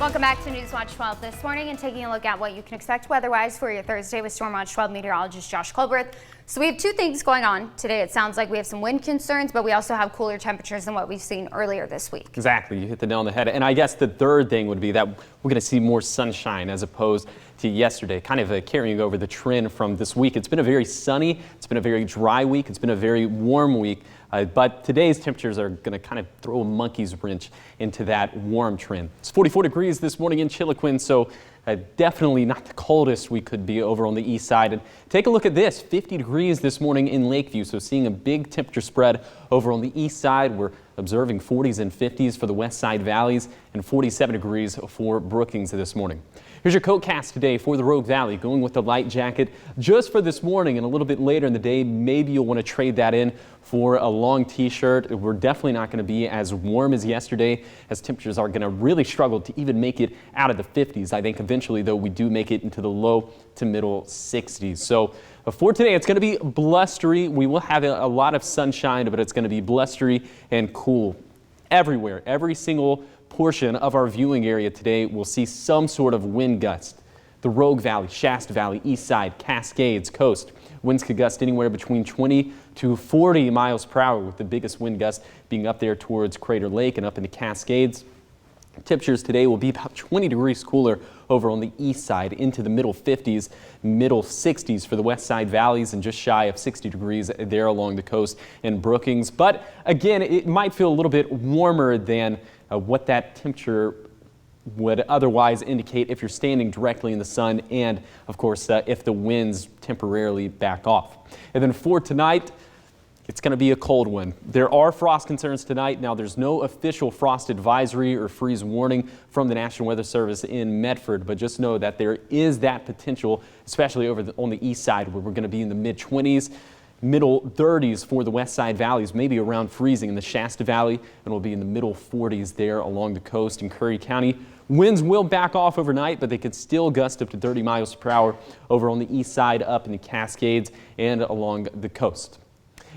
Welcome back to Newswatch 12 this morning and taking a look at what you can expect weather-wise for your Thursday with Stormwatch 12 meteorologist Josh Colbert. So we have two things going on today. It sounds like we have some wind concerns, but we also have cooler temperatures than what we've seen earlier this week. Exactly. You hit the nail on the head. And I guess the third thing would be that we're going to see more sunshine as opposed to yesterday, kind of carrying over the trend from this week. It's been a very sunny, it's been a very dry week, it's been a very warm week. But today's temperatures are going to kind of throw a monkey's wrench into that warm trend. It's 44 degrees this morning in Chiloquin, so definitely not the coldest we could be over on the east side. And take a look at this, 50 degrees this morning in Lakeview, so seeing a big temperature spread over on the east side. We're observing 40s and 50s for the west side valleys and 47 degrees for Brookings this morning. Here's your coat cast today for the Rogue Valley, going with the light jacket just for this morning, and a little bit later in the day, maybe you'll want to trade that in for a long t-shirt. We're definitely not going to be as warm as yesterday, as temperatures are going to really struggle to even make it out of the 50s. I think eventually, though, we do make it into the low to middle 60s. So for today, it's going to be blustery. We will have a lot of sunshine, but it's going to be blustery and cool everywhere. Every single portion of our viewing area today will see some sort of wind gust. The Rogue Valley, Shasta Valley, East Side, Cascades, Coast. Winds could gust anywhere between 20 to 40 miles per hour, with the biggest wind gust being up there towards Crater Lake and up in the Cascades. Temperatures today will be about 20 degrees cooler over on the east side, into the middle 50s, middle 60s for the west side valleys, and just shy of 60 degrees there along the coast in Brookings. But again, it might feel a little bit warmer than what that temperature would otherwise indicate if you're standing directly in the sun, and of course if the winds temporarily back off. And then for tonight, it's going to be a cold one. There are frost concerns tonight. Now, there's no official frost advisory or freeze warning from the National Weather Service in Medford, but just know that there is that potential, especially on the east side, where we're going to be in the mid-20s. Middle 30s for the west side valleys, maybe around freezing in the Shasta Valley, and we'll be in the middle 40s there along the coast in Curry County. Winds will back off overnight, but they could still gust up to 30 miles per hour over on the east side, up in the Cascades and along the coast.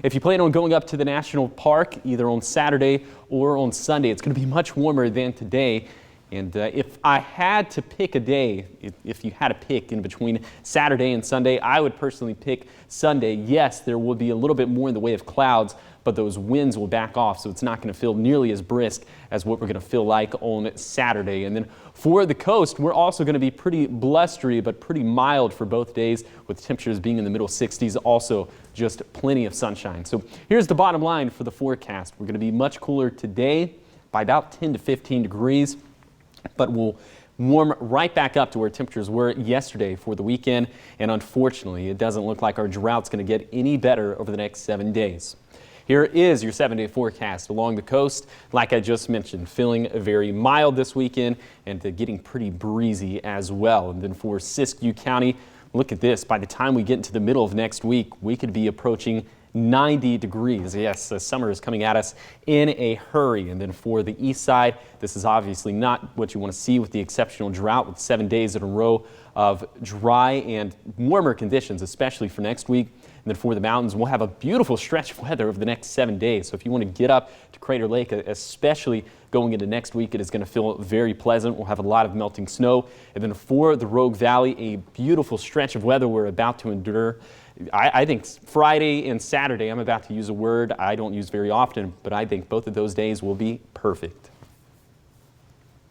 If you plan on going up to the national park either on Saturday or on Sunday, it's going to be much warmer than today. And if I had to pick a day, if you had to pick in between Saturday and Sunday, I would personally pick Sunday. Yes, there will be a little bit more in the way of clouds, but those winds will back off, so it's not going to feel nearly as brisk as what we're going to feel like on Saturday. And then for the coast, we're also going to be pretty blustery, but pretty mild for both days, with temperatures being in the middle 60s, also just plenty of sunshine. So here's the bottom line for the forecast. We're going to be much cooler today by about 10 to 15 degrees. But we'll warm right back up to where temperatures were yesterday for the weekend. And unfortunately, it doesn't look like our drought's going to get any better over the next 7 days. Here is your 7-day forecast along the coast. Like I just mentioned, feeling very mild this weekend and getting pretty breezy as well. And then for Siskiyou County, look at this. By the time we get into the middle of next week, we could be approaching 90 degrees. Yes, summer is coming at us in a hurry. And then for the east side, this is obviously not what you want to see with the exceptional drought, with 7 days in a row of dry and warmer conditions, especially for next week. And then for the mountains, we'll have a beautiful stretch of weather over the next 7 days. So if you want to get up to Crater Lake, especially going into next week, it is going to feel very pleasant. We'll have a lot of melting snow. And then for the Rogue Valley, a beautiful stretch of weather we're about to endure. I think Friday and Saturday, I'm about to use a word I don't use very often, but I think both of those days will be perfect.